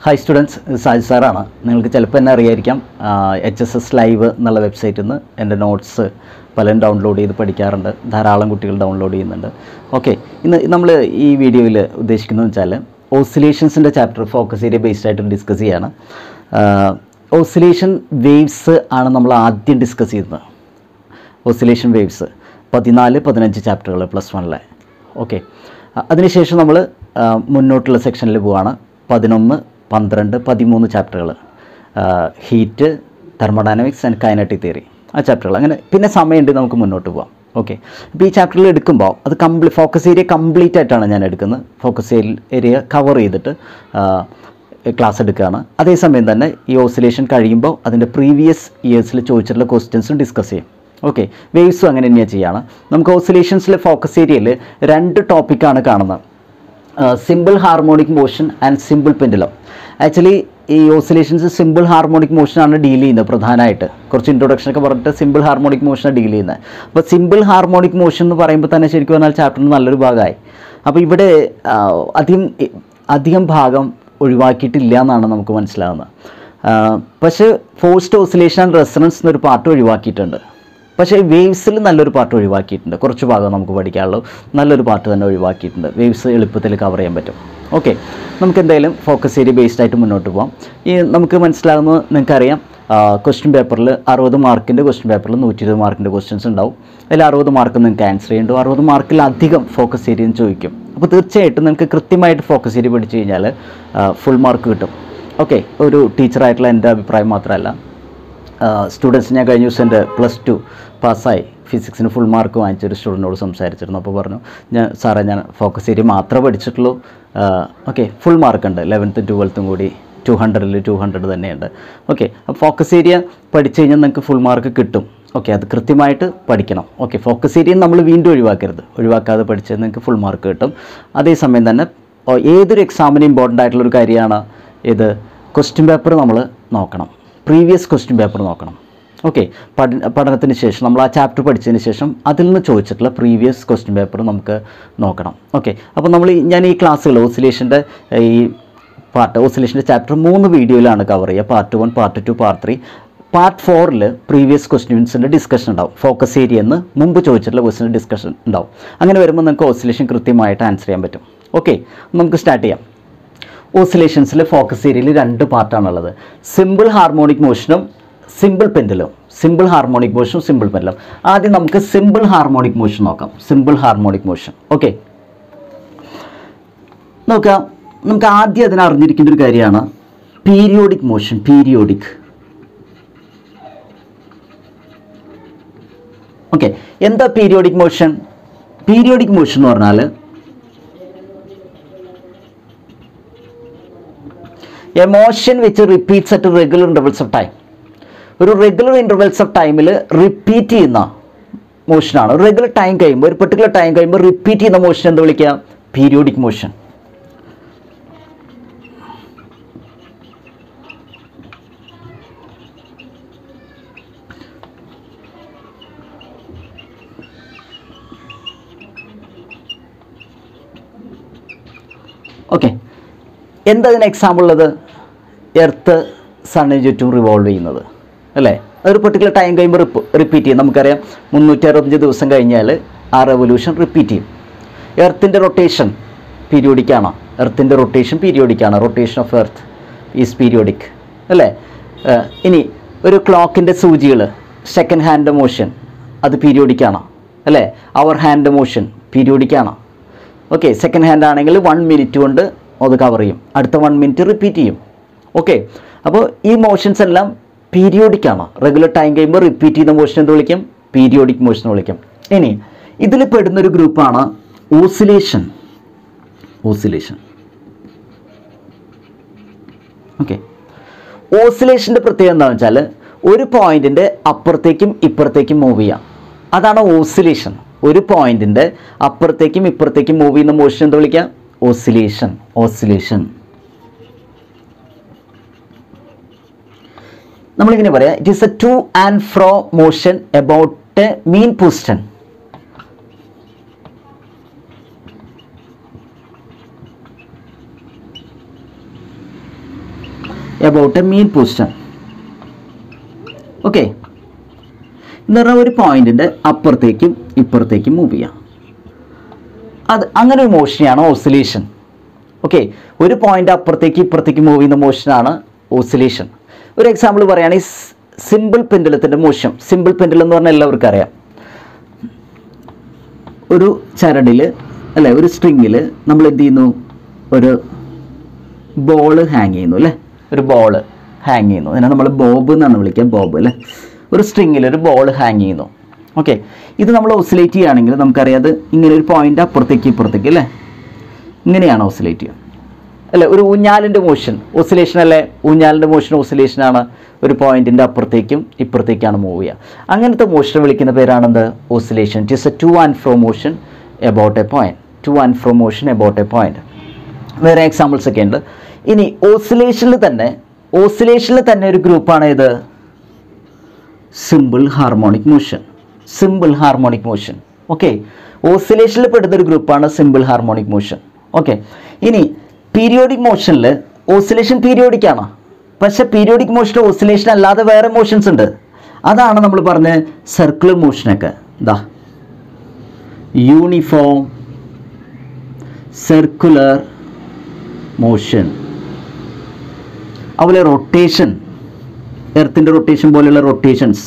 Hi students, Saj സാറാണ്. നിങ്ങൾക്ക് ചിലപ്പോൾ എന്നെ അറിയായിരിക്കാം. HSS ലൈവ് എന്നുള്ള വെബ്സൈറ്റിൽ നിന്ന് എൻ്റെ നോട്ട്സ് പലരും ഡൗൺലോഡ് ചെയ്ത് പഠിക്കാറുണ്ട്. ധാരാളം കുട്ടികൾ ഡൗൺലോഡ് ചെയ്യുന്നുണ്ട്. ഓക്കെ, ഇന്ന് നമ്മൾ ഈ വീഡിയോയിൽ ഉദ്ദേശിക്കുന്നതെന്ന് വെച്ചാൽ ഓസിലേഷൻസിൻ്റെ ചാപ്റ്റർ ഫോക്കസ് ഏരിയ ബേസ്ഡ് ആയിട്ട് ഡിസ്കസ് ചെയ്യാണ്. ഓസിലേഷൻ വേവ്സ് ആണ് നമ്മൾ ആദ്യം ഡിസ്കസ് ചെയ്യുന്നത്. Oscillation waves 14-15 ചാപ്റ്ററുകൾ +1. ഓക്കെ, അതിനുശേഷം നമ്മൾ മുന്നോട്ടുള്ള സെക്ഷനിൽ പോവുകയാണ്. 11, 12, 13 ചാപ്റ്ററുകൾ, heat, thermodynamics and kinetic theory, ആ ചാപ്റ്ററുകൾ. അങ്ങനെ പിന്നെ സമയമുണ്ട്, നമുക്ക് മുന്നോട്ട് പോകാം. ഓക്കെ, അപ്പോൾ ഈ ചാപ്റ്ററിൽ എടുക്കുമ്പോൾ അത് ഫോക്കസ് ഏരിയ കംപ്ലീറ്റ് ആയിട്ടാണ് ഞാൻ എടുക്കുന്നത്. ഫോക്കസ് ഏരിയ കവർ ചെയ്തിട്ട് ക്ലാസ് എടുക്കുകയാണ്. അതേസമയം തന്നെ ഈ ഓസിലേഷൻ കഴിയുമ്പോൾ അതിൻ്റെ പ്രീവിയസ് ഇയേഴ്സിൽ ചോദിച്ചിട്ടുള്ള ക്വസ്റ്റ്യൻസും ഡിസ്കസ് ചെയ്യും. ഓക്കെ, വേവ്സും അങ്ങനെ തന്നെയാണ് ചെയ്യുകയാണ്. നമുക്ക് ഓസിലേഷൻസിലെ ഫോക്കസ് ഏരിയയിൽ 2 ടോപ്പിക്കാണ് കാണുന്നത്: simple harmonic motion and simple pendulum. Actually ഈ ഓസിലേഷൻസ് സിമ്പിൾ ഹാർമോണിക് മോഷനാണ് ഡീൽ ചെയ്യുന്നത് പ്രധാനമായിട്ട്. കുറച്ച് ഇൻട്രൊഡക്ഷനൊക്കെ പറഞ്ഞിട്ട് സിമ്പിൾ ഹാർമോണിക് മോഷനാണ് ഡീൽ ചെയ്യുന്നത്. അപ്പോൾ സിമ്പിൾ ഹാർമോണിക് മോഷൻ എന്ന് പറയുമ്പോൾ തന്നെ ശരിക്കും പറഞ്ഞാൽ ചാപ്റ്ററിന് നല്ലൊരു ഭാഗമായി. അപ്പോൾ ഇവിടെ അധികം ഭാഗം ഒഴിവാക്കിയിട്ടില്ല എന്നാണ് നമുക്ക് മനസ്സിലാകുന്നത്. പക്ഷേ ഫോഴ്സ്ഡ് ഓസിലേഷൻ ആൻഡ് റെസൊണൻസ് എന്നൊരു പാർട്ട് ഒഴിവാക്കിയിട്ടുണ്ട്. പക്ഷേ വേവ്സിൽ നല്ലൊരു പാർട്ട് ഒഴിവാക്കിയിട്ടുണ്ട്. കുറച്ച് ഭാഗം നമുക്ക് പഠിക്കാനുള്ളൂ, നല്ലൊരു പാർട്ട് തന്നെ ഒഴിവാക്കിയിട്ടുണ്ട്. വേവ്സ് എളുപ്പത്തിൽ കവർ ചെയ്യാൻ പറ്റും. ഓക്കെ, നമുക്ക് എന്തായാലും ഫോക്കസ് ഏരിയ ബേസ്ഡ് ആയിട്ട് മുന്നോട്ട് പോകാം. ഈ നമുക്ക് മനസ്സിലാകുന്നത് നിങ്ങൾക്കറിയാം, ക്വസ്റ്റ്യൻ പേപ്പറിൽ 60 മാർക്കിൻ്റെ ക്വസ്റ്റ്യൻ പേപ്പറിൽ 120 മാർക്കിൻ്റെ ക്വസ്റ്റ്യൻസ് ഉണ്ടാവും. അതിൽ 60 മാർക്ക് നിങ്ങൾക്ക് ആൻസർ ചെയ്യേണ്ടു. 60 മാർക്കിലധികം ഫോക്കസ് ഏരിയ ചോദിക്കും. അപ്പോൾ തീർച്ചയായിട്ടും നിങ്ങൾക്ക് കൃത്യമായിട്ട് ഫോക്കസ് ഏരിയ പഠിച്ചു കഴിഞ്ഞാൽ ഫുൾ മാർക്ക് കിട്ടും. ഓക്കെ, ഒരു ടീച്ചറായിട്ടുള്ള എൻ്റെ അഭിപ്രായം മാത്രമല്ല. സ്റ്റുഡൻസ്, ഞാൻ കഴിഞ്ഞ ദിവസം എൻ്റെ +2 പാസ്സായി ഫിസിക്സിന് ഫുൾ മാർക്ക് വാങ്ങിച്ചൊരു സ്റ്റുഡൻറ്റിനോട് സംസാരിച്ചിരുന്നു. അപ്പോൾ പറഞ്ഞു, ഞാൻ ഫോക്കസ് ഏരിയ മാത്രമേ പഠിച്ചിട്ടുള്ളൂ. ഓക്കെ, ഫുൾ മാർക്കുണ്ട്. 11th 12th കൂടി 200ൽ 200 തന്നെയുണ്ട്. ഓക്കെ, അപ്പോൾ ഫോക്കസ് ഏരിയ പഠിച്ചു കഴിഞ്ഞാൽ നിങ്ങൾക്ക് ഫുൾ മാർക്ക് കിട്ടും. ഓക്കെ, അത് കൃത്യമായിട്ട് പഠിക്കണം. ഓക്കെ, ഫോക്കസ് ഏരിയ നമ്മൾ വീണ്ടും ഒഴിവാക്കാതെ പഠിച്ചാൽ നിങ്ങൾക്ക് ഫുൾ മാർക്ക് കിട്ടും. അതേസമയം തന്നെ ഏതൊരു എക്സാമിന് ഇമ്പോർട്ടൻ്റ് ആയിട്ടുള്ളൊരു കാര്യമാണ് ഇത്, ക്വസ്റ്റ്യൻ പേപ്പർ നമ്മൾ നോക്കണം. പ്രീവിയസ് ക്വസ്റ്റ്യൻ പേപ്പർ നോക്കണം. ഓക്കെ, പഠനത്തിന് ശേഷം നമ്മൾ ആ ചാപ്റ്റർ പഠിച്ചതിന് ശേഷം അതിൽ നിന്ന് ചോദിച്ചിട്ടുള്ള പ്രീവിയസ് ക്വസ്റ്റ്യൻ പേപ്പർ നമുക്ക് നോക്കണം. ഓക്കെ, അപ്പോൾ ഞാൻ ഈ ക്ലാസ്സുകൾ ഓസിലേഷൻ്റെ ഓസിലേഷൻ്റെ ചാപ്റ്റർ 3 വീഡിയോയിലാണ് കവർ ചെയ്യുക. Part 1, part 2, part 3. പാർട്ട് 4ൽ പ്രീവിയസ് ക്വസ്റ്റ്യൻസിൻ്റെ ഡിസ്കഷൻ ഉണ്ടാവും. ഫോക്കസ് ഏരിയ എന്ന് മുമ്പ് ചോദിച്ചിട്ടുള്ള ക്വസ്റ്റ്യൻ ഡിസ്കഷൻ ഉണ്ടാവും. അങ്ങനെ വരുമ്പോൾ നിങ്ങൾക്ക് ഓസിലേഷൻ കൃത്യമായിട്ട് ആൻസർ ചെയ്യാൻ പറ്റും. ഓക്കെ, നമുക്ക് സ്റ്റാർട്ട് ചെയ്യാം. ഓസിലേഷൻസിൽ ഫോക്കസ് ഏരിയയിൽ 2 പാർട്ടാണുള്ളത്: സിമ്പിൾ ഹാർമോണിക് മോഷനും സിമ്പിൾ പെൻഡുലം. സിമ്പിൾ ഹാർമോണിക് മോഷനും സിമ്പിൾ പെൻഡുലം. ആദ്യം നമുക്ക് സിമ്പിൾ ഹാർമോണിക് മോഷൻ നോക്കാം. Simple harmonic motion. ഓക്കെ, നോക്കാം. നമുക്ക് ആദ്യം അതിന് അറിഞ്ഞിരിക്കേണ്ട ഒരു കാര്യമാണ് പീരിയോഡിക് മോഷൻ. ഓക്കെ, എന്താ പീരിയോഡിക് മോഷൻ? പീരിയോഡിക് മോഷൻ എന്ന് പറഞ്ഞാൽ a motion which repeats at regular intervals of time. ഒരു റെഗുലർ ഇൻ്റർവെൽസ് ഓഫ് ടൈമിൽ റിപ്പീറ്റ് ചെയ്യുന്ന മോഷനാണ്. റെഗുലർ ടൈം കഴിയുമ്പോൾ, ഒരു പെർട്ടിക്കുലർ ടൈം കഴിയുമ്പോൾ റിപ്പീറ്റ് ചെയ്യുന്ന മോഷൻ എന്താ വിളിക്കുക? Periodic motion. ഓക്കെ, എന്താ ഇതിന് എക്സാമ്പിൾ ഉള്ളത്? എർത്ത് സണ്ണിന് ചുറ്റും റിവോൾവ് ചെയ്യുന്നത് അല്ലേ? ഒരു പെർട്ടിക്കുലർ ടൈം കഴിയുമ്പോൾ റിപ്പീറ്റ് ചെയ്യും. നമുക്കറിയാം 365 ദിവസം കഴിഞ്ഞാൽ ആ റെവല്യൂഷൻ റിപ്പീറ്റ് ചെയ്യും. എർത്തിൻ്റെ റൊട്ടേഷൻ പീരിയോഡിക്കാണോ? എർത്തിൻ്റെ റൊട്ടേഷൻ പീരിയോഡിക്കാണ്. Rotation of earth is periodic അല്ലേ? ഇനി ഒരു ക്ലോക്കിൻ്റെ സൂചികൾ, സെക്കൻഡ് ഹാൻഡ് മോഷൻ, അത് പീരിയോഡിക്കാണോ അല്ലേ? അവർ ഹാൻഡ് മോഷൻ പീരിയോഡിക്കാണോ? ഓക്കെ, സെക്കൻഡ് ഹാൻഡ് ആണെങ്കിൽ 1 മിനിറ്റ് കൊണ്ട് അത് കവർ ചെയ്യും. അടുത്ത 1 മിനിറ്റ് റിപ്പീറ്റ് ചെയ്യും. ഓക്കെ, അപ്പോൾ ഈ മോഷൻസ് എല്ലാം പീരിയോഡിക്കാണ്. റെഗുലർ ടൈം കഴിയുമ്പോൾ റിപ്പീറ്റ് ചെയ്യുന്ന മോഷൻ എന്ത് വിളിക്കും? പീരിയോഡിക് മോഷൻ വിളിക്കും. ഇനി ഇതിൽ പെടുന്നൊരു ഗ്രൂപ്പാണ് ഓസിലേഷൻ. ഓക്കെ, ഓസിലേഷൻ്റെ പ്രത്യേകത എന്താണെന്ന് വെച്ചാൽ ഒരു പോയിന്റിൻ്റെ അപ്പുറത്തേക്കും ഇപ്പുറത്തേക്കും മൂവ് ചെയ്യാം. അതാണ് ഓസിലേഷൻ. ഒരു പോയിന്റിൻ്റെ അപ്പുറത്തേക്കും ഇപ്പുറത്തേക്കും മൂവ് ചെയ്യുന്ന മോഷൻ എന്ത് വിളിക്കാം? ഓസിലേഷൻ. നമ്മളിങ്ങനെ പറയാം, it is a to and fro motion about A mean position. About A mean position. Okay, എന്ന് പറഞ്ഞാൽ ഒരു പോയിന്റിൻ്റെ അപ്പുറത്തേക്കും ഇപ്പുറത്തേക്കും മൂവ് ചെയ്യാം. അങ്ങനെ ഒരു മോഷനെയാണ് ഓസിലേഷൻ. ഓക്കെ, ഒരു പോയിന്റ് അപ്പുറത്തേക്ക് ഇപ്പുറത്തേക്ക് മൂവ് ചെയ്യുന്ന മോഷനാണ് ഓസിലേഷൻ. ഒരു എക്സാമ്പിൾ പറയുകയാണെങ്കിൽ സിമ്പിൾ പെൻഡുലത്തിൻ്റെ മോഷൻ. സിമ്പിൾ പെൻഡുലം എന്ന് പറഞ്ഞാൽ എല്ലാവർക്കും അറിയാം. ഒരു ചരടിൽ അല്ലേ, ഒരു സ്ട്രിങ്ങിൽ നമ്മൾ എന്ത് ചെയ്യുന്നു, ഒരു ബോൾ ഹാങ് ചെയ്യുന്നു അല്ലേ, ഒരു ബോൾ ഹാങ് ചെയ്യുന്നു. അതിനെ നമ്മൾ ബോബ് എന്നാണ് വിളിക്കുക, ബോബ് അല്ലേ. ഒരു സ്ട്രിങ്ങിൽ ഒരു ബോൾ ഹാങ് ചെയ്യുന്നു. ഓക്കെ, ഇത് നമ്മൾ ഓസിലേറ്റ് ചെയ്യുകയാണെങ്കിൽ നമുക്കറിയാം അത് ഇങ്ങനെ ഒരു പോയിന്റ് അപ്പുറത്തേക്ക് ഇപ്പുറത്തേക്ക് അല്ലേ, ഇങ്ങനെയാണ് ഓസിലേറ്റ് ചെയ്യുക അല്ലേ. ഒരു ഊഞ്ഞാലിൻ്റെ മോഷൻ ഓസിലേഷൻ അല്ലേ, ഊഞ്ഞാലിൻ്റെ മോഷൻ ഓസിലേഷനാണ്. ഒരു പോയിന്റിൻ്റെ അപ്പുറത്തേക്കും ഇപ്പുറത്തേക്കാണ് മൂവ് ചെയ്യുക. അങ്ങനത്തെ മോഷൻ വിളിക്കുന്ന പേരാണെന്ത്, oscillation. It is a to and fro motion about a point. To and fro motion about a point. വേറെ എക്സാമ്പിൾസ് ഒക്കെ ഉണ്ട്. ഇനി ഓസിലേഷനിൽ തന്നെ ഒരു ഗ്രൂപ്പാണ് ഇത്, simple harmonic motion. Simple harmonic motion. Okay, ഓസിലേഷനിൽ പെടുന്നൊരു ഗ്രൂപ്പാണ് സിമ്പിൾ ഹാർമോണിക് മോഷൻ. ഓക്കെ, ഇനി പീരിയോഡിക് മോഷനിൽ ഓസിലേഷൻ പീരിയോഡിക് ആണ്. പക്ഷെ പീരിയോഡിക് മോഷൻ ഓസിലേഷൻ അല്ലാതെ വേറെ മോഷൻസ് ഉണ്ട്. അതാണ് നമ്മൾ പറഞ്ഞ സർക്കുലർ മോഷനൊക്കെ. ഇതാ യൂണിഫോം സർക്കുലർ മോഷൻ. അതുപോലെ റൊട്ടേഷൻ, എർത്തിൻ്റെ റൊട്ടേഷൻ പോലെയുള്ള റൊട്ടേഷൻസ്,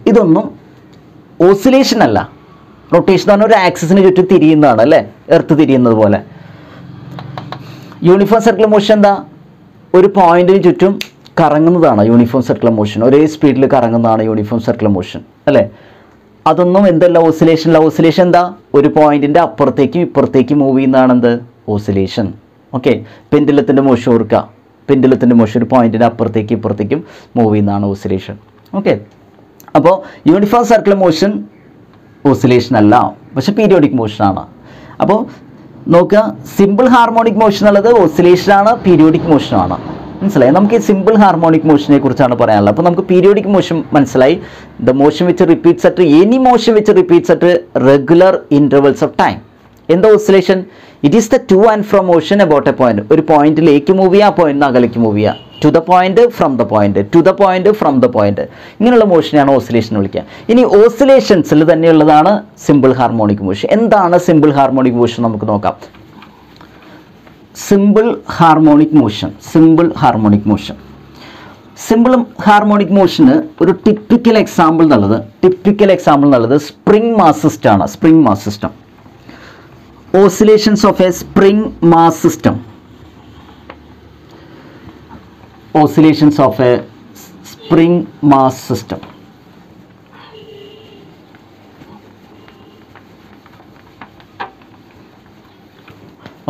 ഇതൊന്നും ഓസിലേഷൻ അല്ല. റൊട്ടേഷൻ എന്ന് പറഞ്ഞാൽ ഒരു ആക്സിസിന് ചുറ്റും തിരിയുന്നതാണ് അല്ലേ, എർത്ത് തിരിയുന്നത് പോലെ. യൂണിഫോം സർക്കുലർ മോഷൻ എന്താ, ഒരു പോയിന്റിന് ചുറ്റും കറങ്ങുന്നതാണ് യൂണിഫോം സർക്കുലർ മോഷൻ. ഒരേ സ്പീഡിൽ കറങ്ങുന്നതാണ് യൂണിഫോം സർക്കുലർ മോഷൻ അല്ലേ. അതൊന്നും എന്തല്ല, ഓസിലേഷൻ. ഓസിലേഷൻ എന്താ, ഒരു പോയിന്റിൻ്റെ അപ്പുറത്തേക്കും ഇപ്പുറത്തേക്കും മൂവ് ചെയ്യുന്നതാണ് എന്ത്, ഓസിലേഷൻ. ഓക്കെ, പെൻഡുലത്തിൻ്റെ മോഷൻ ഓർക്കുക. പെൻഡുലത്തിൻ്റെ മോഷൻ ഒരു പോയിന്റിൻ്റെ അപ്പുറത്തേക്കും ഇപ്പുറത്തേക്കും മൂവ് ചെയ്യുന്നതാണ് ഓസിലേഷൻ. ഓക്കെ, അപ്പോൾ യൂണിഫോം സർക്കുലർ മോഷൻ ഓസിലേഷൻ അല്ല, പക്ഷെ പീരിയോഡിക് മോഷനാണ്. അപ്പോൾ നോക്കുക, സിമ്പിൾ ഹാർമോണിക് മോഷൻ ഉള്ളത് ഓസിലേഷനാണ്, പീരിയോഡിക് മോഷനാണ്. മനസ്സിലായി? നമുക്ക് ഈ സിമ്പിൾ ഹാർമോണിക് മോഷനെ കുറിച്ചാണ് പറയാനുള്ളത്. അപ്പോൾ നമുക്ക് പീരിയോഡിക് മോഷൻ മനസ്സിലായി. The motion which repeats at any motion which repeats at regular intervals of time. എന്താ oscillation? It is the to and from motion about a point. ഒരു പോയിന്റിലേക്ക് മൂവ് ചെയ്യുക, ആ പോയിന്റിന് അകലേക്ക് മൂവ് ചെയ്യുക. To the point, from the point, to the point, from the point. ഇങ്ങനെയുള്ള മോഷനെയാണ് ഓസിലേഷൻ വിളിക്കുക. ഇനി ഓസിലേഷൻസിൽ തന്നെയുള്ളതാണ് സിമ്പിൾ ഹാർമോണിക് മോഷൻ. എന്താണ് സിമ്പിൾ ഹാർമോണിക് മോഷൻ നമുക്ക് നോക്കാം. Simple harmonic motion. Simple harmonic motion. Simple harmonic മോഷന് ഒരു ടിപ്പിക്കൽ എക്സാമ്പിൾ എന്നുള്ളത് സ്പ്രിംഗ് മാസ് സിസ്റ്റം ആണ്. Spring mass system. Oscillations of a spring mass system. Oscillations of a spring mass system.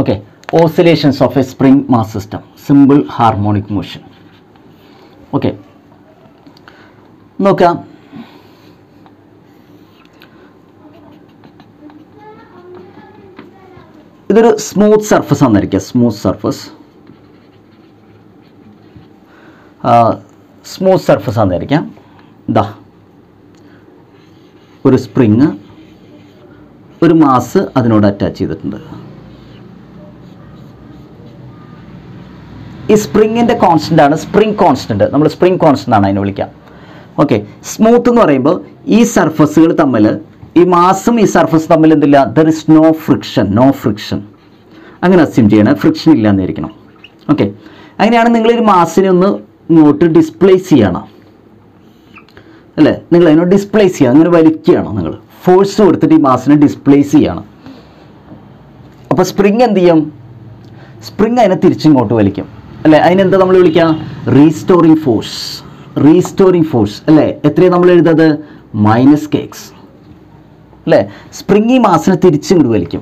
Okay, oscillations of a spring mass system. Simple harmonic motion. Okay, നോക്കാം. ഇതൊരു smooth surface ആണെന്നിരിക്കുക. Smooth surface ആണെന്നിരിക്കാം. ഇതാ ഒരു spring, ഒരു mass അതിനോട് attach ചെയ്തിട്ടുണ്ട്. ഈ സ്പ്രിങ്ങിൻ്റെ കോൺസ്റ്റൻ്റ് ആണ് സ്പ്രിങ് കോൺസ്റ്റൻറ്റ്. നമ്മൾ സ്പ്രിങ് കോൺസ്റ്റൻ്റ് ആണ് അതിനെ വിളിക്കാം. ഓക്കെ, സ്മൂത്ത് എന്ന് പറയുമ്പോൾ ഈ സർഫസുകൾ തമ്മിൽ, ഈ മാസും ഈ സർഫസ് തമ്മിൽ എന്തില്ല, ദർ ഇസ് നോ ഫ്രിക്ഷൻ. അങ്ങനെ അസ്യൂം ചെയ്യണം, ഫ്രിക്ഷൻ ഇല്ല എന്നിരിക്കണം. ഓക്കെ, അങ്ങനെയാണ് നിങ്ങളൊരു മാസിനെ ഒന്ന് ഇങ്ങോട്ട് ഡിസ്പ്ലേസ് ചെയ്യണം അല്ലേ. നിങ്ങൾ അതിനോട് ഡിസ്പ്ലേസ് ചെയ്യുക, അങ്ങനെ വലിക്കുകയാണ്. നിങ്ങൾ ഫോഴ്സ് കൊടുത്തിട്ട് ഈ മാസിനെ ഡിസ്പ്ലേസ് ചെയ്യണം. അപ്പോൾ സ്പ്രിങ് എന്ത് ചെയ്യും? സ്പ്രിങ് അതിനെ തിരിച്ചിങ്ങോട്ട് വലിക്കും അല്ലേ. അതിനെന്താ നമ്മൾ വിളിക്കുക? റീസ്റ്റോറിങ് ഫോഴ്സ് അല്ലേ. എത്രയാണ് നമ്മൾ എഴുതാത്? -kx അല്ലേ. സ്പ്രിങ് ഈ മാസിനെ തിരിച്ചിങ്ങോട്ട് വലിക്കും.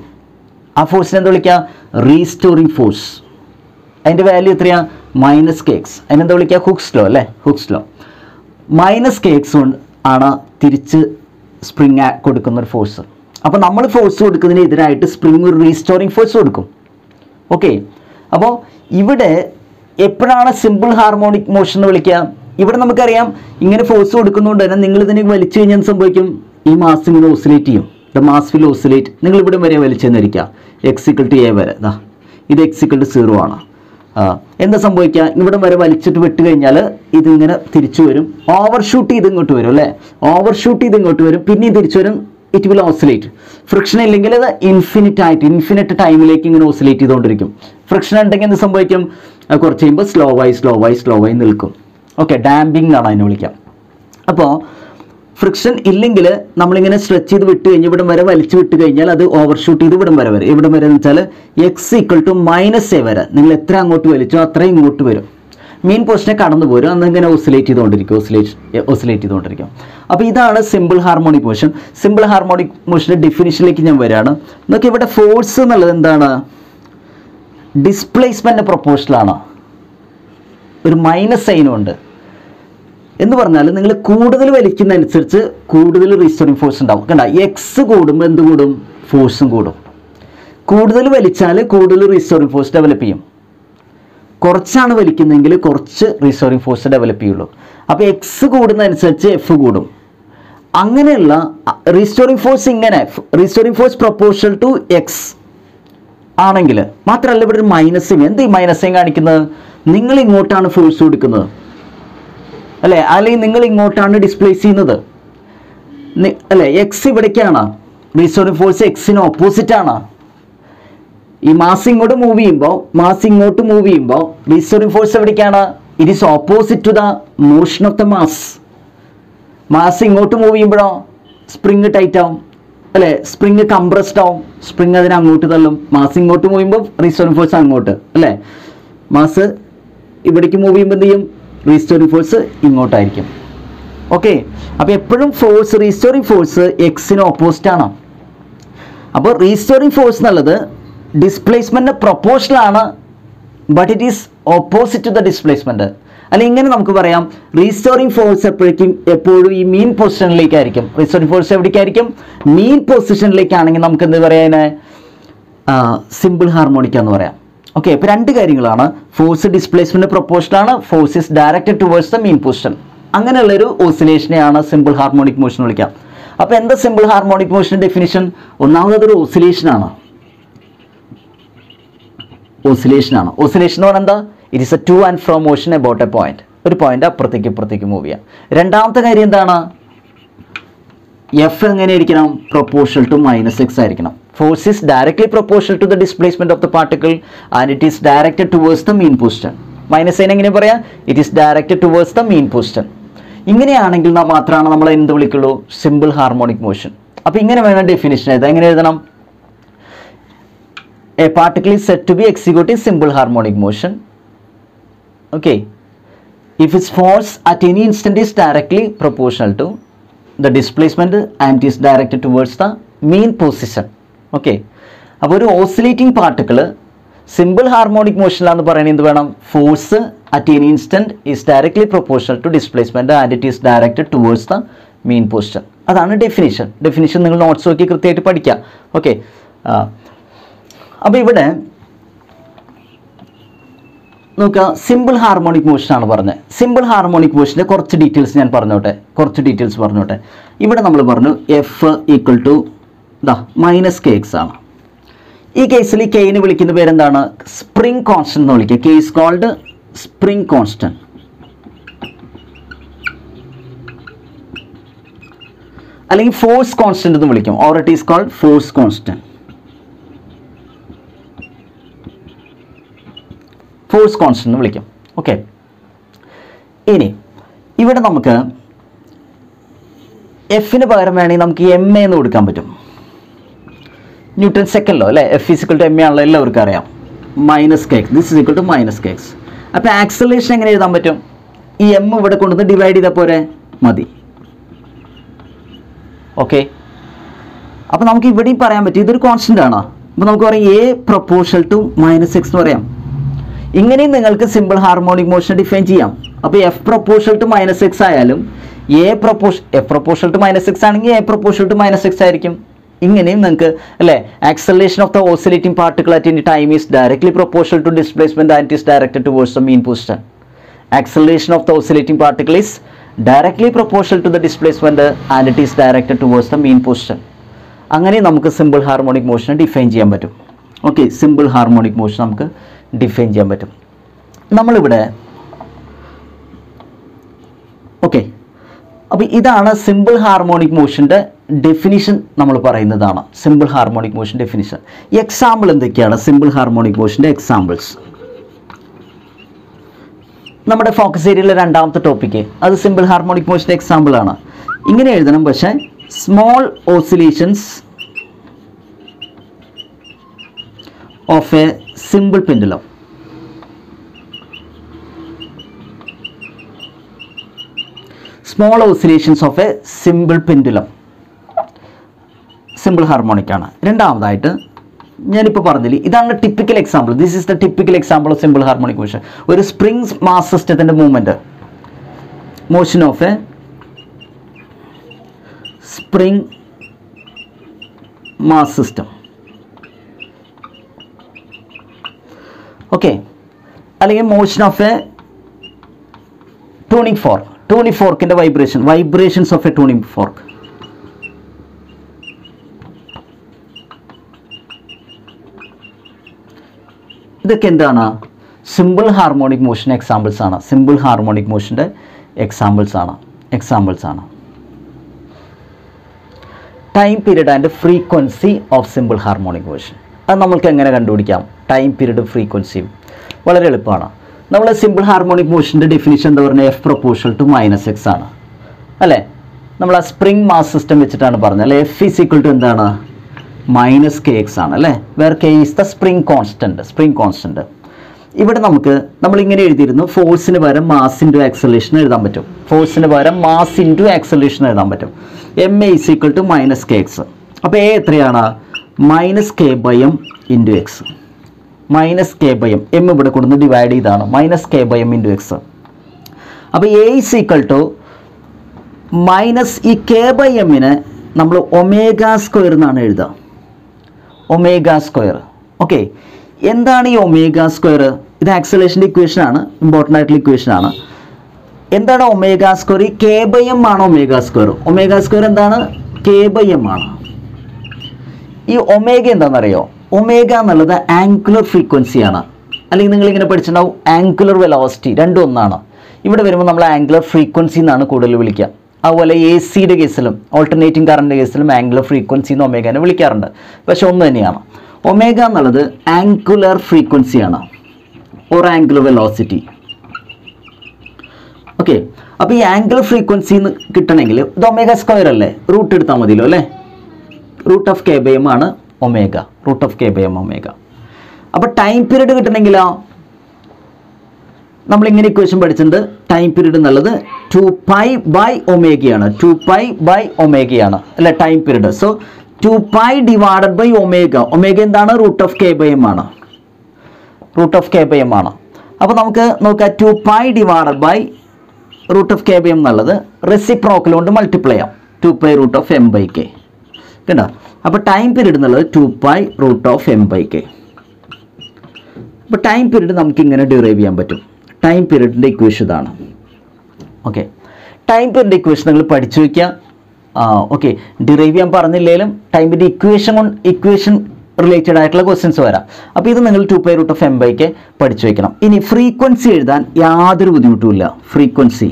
ആ ഫോഴ്സിനെ എന്താ വിളിക്കുക? Restoring force. അതിൻ്റെ വാല്യൂ എത്രയാണ്? -kx. അതിനെന്താ വിളിക്കുക? ഹുക്സ് ലോ അല്ലേ. Hooks law. -kx കൊണ്ട് ആണ് തിരിച്ച് സ്പ്രിങ് കൊടുക്കുന്നൊരു ഫോഴ്സ്. അപ്പോൾ നമ്മൾ ഫോഴ്സ് കൊടുക്കുന്നതിന് എതിരായിട്ട് സ്പ്രിങ് ഒരു റീസ്റ്റോറിങ് ഫോഴ്സ് കൊടുക്കും. ഓക്കെ, അപ്പോൾ ഇവിടെ എപ്പോഴാണ് സിമ്പിൾ ഹാർമോണിക് മോഷൻ എന്ന് വിളിക്കുക? ഇവിടെ നമുക്കറിയാം, ഇങ്ങനെ ഫോഴ്സ് കൊടുക്കുന്നതുകൊണ്ട് തന്നെ നിങ്ങൾ ഇതിനെ വലിച്ചു കഴിഞ്ഞാൽ സംഭവിക്കും, ഈ മാസ് ഇങ്ങനെ ഓസിലേറ്റ് ചെയ്യും. The mass will oscillate. നിങ്ങൾ ഇവിടെ വരെ വലിച്ചെന്നിരിക്കുക, x = a വരെ. ഇത് x = 0 ആണ്. എന്താ സംഭവിക്കുക, ഇവിടെ വരെ വലിച്ചിട്ട് വിട്ട് കഴിഞ്ഞാൽ ഇതിങ്ങനെ തിരിച്ചു വരും, ഓവർഷൂട്ട് ചെയ്ത് ഇങ്ങോട്ട് വരും അല്ലേ, ഓവർഷൂട്ട് ചെയ്ത് ഇങ്ങോട്ട് വരും, പിന്നെയും തിരിച്ചു വരും, ഇറ്റ് വിൽ ഓസിലേറ്റ്. ഫ്രിക്ഷൻ ഇല്ലെങ്കിൽ അത് ഇൻഫിനിറ്റ് ടൈമിലേക്ക് ഇങ്ങനെ ഓസിലേറ്റ് ചെയ്തുകൊണ്ടിരിക്കും. ഫ്രിക്ഷൻ ഉണ്ടെങ്കിൽ എന്ത് സംഭവിക്കും, കുറച്ച് കഴിയുമ്പോൾ സ്ലോ ആയി നിൽക്കും. ഓക്കെ, ഡാമ്പിംഗ് ആണ് അതിനെ വിളിക്കാം. അപ്പോൾ ഫ്രിക്ഷൻ ഇല്ലെങ്കിൽ നമ്മളിങ്ങനെ സ്ട്രെച്ച് ചെയ്ത് വിട്ട് കഴിഞ്ഞ് ഇവിടം വരെ വലിച്ചു വിട്ട് കഴിഞ്ഞാൽ അത് ഓവർഷൂട്ട് ചെയ്ത് ഇവിടം വരെ വരും. ഇവിടം വരെ എന്ന് വെച്ചാൽ x=-a വരെ നിങ്ങൾ എത്ര അങ്ങോട്ട് വലിച്ചോ അത്രയും ഇങ്ങോട്ട് വരും. മീൻ പൊസിഷനെ കടന്നു പോരും, അന്നിങ്ങനെ ഓസിലേറ്റ് ചെയ്തുകൊണ്ടിരിക്കും. അപ്പോൾ ഇതാണ് simple harmonic motion. Simple harmonic മോഷൻ്റെ ഡെഫിനിഷനിലേക്ക് ഞാൻ വരികയാണ്. നോക്കി, ഇവിടെ ഫോഴ്സ് എന്നുള്ളത് എന്താണ്, ഡിസ്പ്ലേസ്മെൻറ്റ് പ്രൊപ്പോർഷണലാണ്, ഒരു മൈനസ് സൈനും ഉണ്ട്. എന്ന് പറഞ്ഞാൽ നിങ്ങൾ കൂടുതൽ വലിക്കുന്നതനുസരിച്ച് കൂടുതൽ റീസ്റ്റോറിംഗ് ഫോഴ്സ് ഉണ്ടാവും. കണ്ട, എക്സ് കൂടുമ്പോൾ എന്ത് കൂടും, ഫോഴ്സും കൂടും. കൂടുതൽ വലിച്ചാൽ കൂടുതൽ റീസ്റ്റോറിംഗ് ഫോഴ്സ് ഡെവലപ്പ് ചെയ്യും. കുറച്ചാണ് വലിക്കുന്നതെങ്കിൽ കുറച്ച് റീസ്റ്റോറിംഗ് ഫോഴ്സ് ഡെവലപ്പ് ചെയ്യുള്ളൂ. അപ്പോൾ എക്സ് കൂടുന്നതനുസരിച്ച് എഫ് കൂടും. അങ്ങനെയുള്ള റീസ്റ്റോറിംഗ് ഫോഴ്സ് ഇങ്ങനെ restoring force proportional to X ആണെങ്കിൽ മാത്രമല്ല ഇവിടെ ഒരു മൈനസ് സൈൻ. എന്ത് ഈ മൈനസ് സൈൻ കാണിക്കുന്നത്, നിങ്ങൾ ഇങ്ങോട്ടാണ് ഫോഴ്സ് കൊടുക്കുന്നത് അല്ലേ, അല്ലെങ്കിൽ നിങ്ങൾ ഇങ്ങോട്ടാണ് ഡിസ്പ്ലേസ് ചെയ്യുന്നത് അല്ലേ. എക്സ് ഇവിടേക്കാണ്, റീസ്റ്റോറിംഗ് ഫോഴ്സ് എക്സിന് ഓപ്പോസിറ്റ് ആണ്. ഈ മാസ് ഇങ്ങോട്ട് മൂവ് ചെയ്യുമ്പോൾ റീസ്റ്റോറിംഗ് ഫോഴ്സ് എവിടേക്കാണ്, it is opposite to the motion of the mass. Mass ഇങ്ങോട്ട് മൂവ് ചെയ്യുമ്പോഴോ സ്പ്രിങ് ടൈറ്റ് ആവും അല്ലേ, സ്പ്രിങ് കംപ്രസ്ഡ് ആവും, സ്പ്രിങ് അതിനെ അങ്ങോട്ട് തള്ളും. മാസ് ഇങ്ങോട്ട് മൂവ് ചെയ്യുമ്പോൾ റീസ്റ്റോറിംഗ് ഫോഴ്സ് അങ്ങോട്ട് അല്ലേ, മാസ് ഇവിടേക്ക് മൂവ് ചെയ്യുമ്പോൾ എന്ത് ചെയ്യും, റീസ്റ്റോറിംഗ് ഫോഴ്സ് ഇങ്ങോട്ടായിരിക്കും. ഓക്കെ, അപ്പോൾ എപ്പോഴും റീസ്റ്റോറിംഗ് ഫോഴ്സ് എക്സിന് ഓപ്പോസിറ്റ് ആണ്. അപ്പോൾ റീസ്റ്റോറിംഗ് ഫോഴ്സ് എന്നുള്ളത് ഡിസ്പ്ലേസ്മെൻറ്റ് പ്രൊപ്പോർഷണൽ ആണ്, but it is opposite to the displacement. അല്ലെങ്കിൽ ഇങ്ങനെ നമുക്ക് പറയാം, റീസ്റ്റോറിംഗ് ഫോഴ്സ് എപ്പോഴും ഈ മീൻ പൊസിഷനിലേക്കായിരിക്കും. റീസ്റ്റോറിംഗ് ഫോഴ്സ് എവിടേക്കായിരിക്കും, മീൻ പൊസിഷനിലേക്കാണെങ്കിൽ നമുക്ക് എന്ത് പറയാൻ, സിമ്പിൾ ഹാർമോണിക് എന്ന് പറയാം. ഓക്കെ, ഇപ്പോൾ രണ്ട് കാര്യങ്ങളാണ്, ഫോഴ്സ് ഡിസ്പ്ലേസ്മെൻറ്റ് പ്രൊപ്പോർഷനാണ്, force is directed towards the mean position. അങ്ങനെയുള്ളൊരു ഓസിലേഷനെയാണ് സിമ്പിൾ ഹാർമോണിക് മോഷൻ വിളിക്കാം. അപ്പോൾ എന്താ സിമ്പിൾ ഹാർമോണിക് മോഷൻ ഡെഫിനിഷൻ, ഒന്നാമതൊരു ഓസിലേഷനാണ്. ഓസിലേഷൻ എന്ന് പറഞ്ഞാൽ എന്താ, it is a to and fro motion about a point, ഒരു പോയിന്റ് അപ്പുറത്തേക്ക് മൂവ് ചെയ്യാം. രണ്ടാമത്തെ കാര്യം എന്താണ്, എഫ് എങ്ങനെയായിരിക്കണം, പ്രൊപ്പോർഷണൽ ടു -x ആയിരിക്കണം. Force is directly proportional to the displacement of the particle and it is directed towards the mean position. -n എങ്ങനെ പറയാം, it is directed towards the mean position. ഇങ്ങനെയാണെങ്കിൽ മാത്രമാണ് നമ്മൾ എന്ത് വിളിക്കുള്ളൂ, സിമ്പിൾ ഹാർമോണിക് മോഷൻ. അപ്പോൾ ഇങ്ങനെ വേണം ഡെഫിനിഷൻ എഴുതാം. എങ്ങനെ എഴുതണം, a particle is said to be executing simple harmonic motion. Okay, if its force at any instant is directly proportional to the displacement and is directed towards the mean position. Okay, അപ്പോൾ ഒരു oscillating particle simple harmonic മോഷനിലാണെന്ന് പറയുന്നത് എന്ത് വേണം, force at any instant is directly proportional to displacement and it is directed towards the mean position. അതാണ് definition നിങ്ങൾ notes നോക്കി കൃത്യമായിട്ട് പഠിക്കുക. ഓക്കെ, അപ്പോൾ ഇവിടെ നോക്കുക, സിമ്പിൾ ഹാർമോണിക് മോഷൻ ആണ് പറഞ്ഞത്. സിമ്പിൾ ഹാർമോണിക് മോഷൻ്റെ കുറച്ച് ഡീറ്റെയിൽസ് ഞാൻ പറഞ്ഞോട്ടെ. ഇവിടെ നമ്മൾ പറഞ്ഞു എഫ് ഈക്വൽ ടു -kx ആണ്. ഈ കേസിൽ ഈ കെയിന് വിളിക്കുന്ന പേരെന്താണ്, സ്പ്രിംഗ് കോൺസ്റ്റന്റ് എന്ന് വിളിക്കുക. K is called spring constant. അല്ലെങ്കിൽ ഫോഴ്സ് കോൺസ്റ്റന്റ് എന്ന് വിളിക്കും, or it is called force constant. Force constant എന്ന് വിളിക്കും. ഓക്കെ, ഇനി ഇവിടെ നമുക്ക് എഫിന് പകരം വേണമെങ്കിൽ നമുക്ക് MA എന്ന് കൊടുക്കാൻ പറ്റും. ന്യൂട്ടൺ സെക്കൻഡ് ലോ അല്ലേ, F = MA ആണല്ലോ, എല്ലാവർക്കും അറിയാം. -kx, this is equal to -kx. അപ്പോൾ ആക്സലറേഷൻ എങ്ങനെ എഴുതാൻ പറ്റും, ഈ M ഇവിടെ കൊണ്ടുവന്ന് ഡിവൈഡ് ചെയ്താൽ പോരെ, മതി. ഓക്കെ, അപ്പോൾ നമുക്ക് ഇവിടെയും പറയാൻ പറ്റും ഇതൊരു കോൺസ്റ്റന്റ് ആണ്. അപ്പോൾ നമുക്ക് പറയാം A പ്രൊപ്പോർഷണൽ ടു -x എന്ന് പറയാം. ഇങ്ങനെയും നിങ്ങൾക്ക് സിമ്പിൾ ഹാർമോണിക് മോഷൻ ഡിഫൈൻ ചെയ്യാം. അപ്പോൾ F പ്രൊപ്പോർഷണൽ ടു -x ആയാലും F പ്രൊപ്പോർഷണൽ ടു -x ആണെങ്കിൽ A പ്രൊപ്പോർഷണൽ ടു -x ആയിരിക്കും. ഇങ്ങനെയും നിങ്ങൾക്ക് അല്ലേ, acceleration of the oscillating particle at any time is directly proportional to displacement and it is directed towards the mean position. Acceleration of the oscillating particle is directly proportional to the displacement and it is directed towards the mean position. അങ്ങനെ നമുക്ക് simple harmonic മോഷനെ define ചെയ്യാൻ പറ്റും. Okay, simple harmonic motion നമുക്ക് define ചെയ്യാൻ പറ്റും. നമ്മളിവിടെ okay, അപ്പോൾ ഇതാണ് സിമ്പിൾ ഹാർമോണിക് മോഷൻ്റെ ഡെഫിനിഷൻ നമ്മൾ പറയുന്നതാണ്. Simple harmonic motion definition. Example എന്തൊക്കെയാണ് സിമ്പിൾ ഹാർമോണിക് മോഷൻ്റെ എക്സാമ്പിൾസ്? നമ്മുടെ ഫോക്കസ് ഏരിയയിലെ രണ്ടാമത്തെ ടോപ്പിക്ക് അത് സിമ്പിൾ ഹാർമോണിക് മോഷൻ്റെ എക്സാമ്പിൾ ആണ്. ഇങ്ങനെ എഴുതണം, പക്ഷേ small oscillations of a simple pendulum. Small oscillations of a simple pendulum simple harmonic ആണ്. രണ്ടാമതായിട്ട് ഞാനിപ്പോൾ പറഞ്ഞില്ലേ, ഇതാണ് typical example. This is the typical example of simple harmonic motion. ഒരു സ്പ്രിംഗ് മാസ് സിസ്റ്റത്തിൻ്റെ movement, motion of a spring mass system. Okay, അല്ലെങ്കിൽ motion of a tuning fork. Tuning ഫോർക്കിൻ്റെ vibrations of a tuning fork. ഇതൊക്കെ എന്താണ്? Simple harmonic motion examples ആണ്. Simple harmonic മോഷൻ്റെ examples ആണ്. Time period and frequency of simple harmonic motion. അത് നമ്മൾക്ക് എങ്ങനെ കണ്ടുപിടിക്കാം? ടൈം പീരീഡും ഫ്രീക്വൻസിയും വളരെ എളുപ്പമാണ്. നമ്മൾ സിമ്പിൾ ഹാർമോണിക് മോഷൻ്റെ ഡെഫിനിഷൻ എന്താ പറഞ്ഞാൽ? എഫ് പ്രൊപ്പോർഷണൽ ടു -x ആണ് അല്ലേ? നമ്മൾ ആ സ്പ്രിംഗ് മാസ് സിസ്റ്റം വെച്ചിട്ടാണ് പറഞ്ഞത് അല്ലേ? എഫ് ഈസ് ഈക്വൽ ടു എന്താണ്? -kx ആണ് അല്ലേ? Where k is the spring constant. ഇവിടെ നമ്മളിങ്ങനെ എഴുതിയിരുന്നു, ഫോഴ്സിന് പകരം മാസ് ഇൻറ്റു ആക്സലറേഷൻ എഴുതാൻ പറ്റും. m is equal to -kx. അപ്പോൾ a എത്രയാണ്? -k/m into x. -k/m, m ഇവിടെ കൊടുന്ന് ഡിവൈഡ് ചെയ്താണ്. -k/m into x. അപ്പോൾ a ഈസ് ഈക്വൽ ടു ഈ k/mനെ നമ്മൾ ω² എന്നാണ് എഴുതുക. ω². ഓക്കെ, എന്താണ് ഈ ω²? ഇത് ആക്സലേഷൻ്റെ ഇക്വേഷൻ ആണ്, ഇമ്പോർട്ടൻ്റ് ആയിട്ടുള്ള ഇക്വേഷൻ ആണ്. എന്താണ് ω²? ഈ k/m ആണ് ω². എന്താണ്? k/m ആണ്. ഈ ω എന്താണെന്നറിയോ? ω എന്നുള്ളത് ആംഗുലർ ഫ്രീക്വൻസിയാണ്, അല്ലെങ്കിൽ നിങ്ങളിങ്ങനെ പഠിച്ചിട്ടുണ്ടാവും ആംഗുലർ വെലോസിറ്റി, രണ്ടും ഒന്നാണ്. ഇവിടെ വരുമ്പോൾ നമ്മൾ ആംഗുലർ ഫ്രീക്വൻസി എന്നാണ് കൂടുതൽ വിളിക്കുക. അതുപോലെ എ സിയുടെ കേസിലും ഓൾട്ടർനേറ്റിംഗ് കറണ്ട് കേസിലും ആംഗുലർ ഫ്രീക്വൻസി എന്ന് ഒമേഗനെ വിളിക്കാറുണ്ട്. പക്ഷെ ഒന്ന് തന്നെയാണ്. ഒമേഗ എന്നുള്ളത് ആംഗുലർ ഫ്രീക്വൻസിയാണ്, ഓർ ആംഗുലർ വെലോസിറ്റി. ഓക്കെ, അപ്പോൾ ഈ ആംഗുലർ ഫ്രീക്വൻസി കിട്ടണമെങ്കിൽ ഇത് ω² അല്ലേ? റൂട്ട് എടുത്താൽ മതിയല്ലോ അല്ലേ? √k/m ആണ് ഒമേഗ. √k/m omega. അപ്പോൾ ടൈം പീരീഡ് കിട്ടണമെങ്കിലോ നമ്മളിങ്ങനെ ഇക്വേഷൻ പഠിച്ചിട്ടുണ്ട്. ടൈം പീരീഡ് എന്നുള്ളത് 2π/ω ആണ്. 2π/ω അല്ലെ time period. So 2π divided by omega. Omega എന്താണ്? √k/m ആണ്. അപ്പോൾ നമുക്ക് നോക്കാം, 2π ഡിവൈഡഡ് ബൈ √k/m എന്നുള്ളത് റെസിപ്രോക്കൽ കൊണ്ട് മൾട്ടിപ്ലൈ ചെയ്യാം. 2π√m/k കണ്ടോ? അപ്പോൾ ടൈം പീരീഡ് എന്നുള്ളത് 2π√m/k. അപ്പോൾ ടൈം പീരീഡ് നമുക്ക് ഇങ്ങനെ ഡിറൈവ് ചെയ്യാൻ പറ്റും. ടൈം പീരീഡിൻ്റെ ഇക്വേഷൻ ഇതാണ്. ഓക്കെ, ടൈം പീരീഡ് ഇക്വേഷൻ നിങ്ങൾ പഠിച്ചു വയ്ക്കുക. ഓക്കെ, ഡിറൈവ് ചെയ്യാൻ പറഞ്ഞില്ലെങ്കിലും ടൈമിൻ്റെ ഇക്വേഷൻ റിലേറ്റഡ് ആയിട്ടുള്ള ക്വസ്റ്റ്യൻസ് വരാം. അപ്പോൾ ഇത് നിങ്ങൾ 2π√m/k പഠിച്ചു വയ്ക്കണം. ഇനി ഫ്രീക്വൻസി എഴുതാൻ യാതൊരു ബുദ്ധിമുട്ടുമില്ല. ഫ്രീക്വൻസി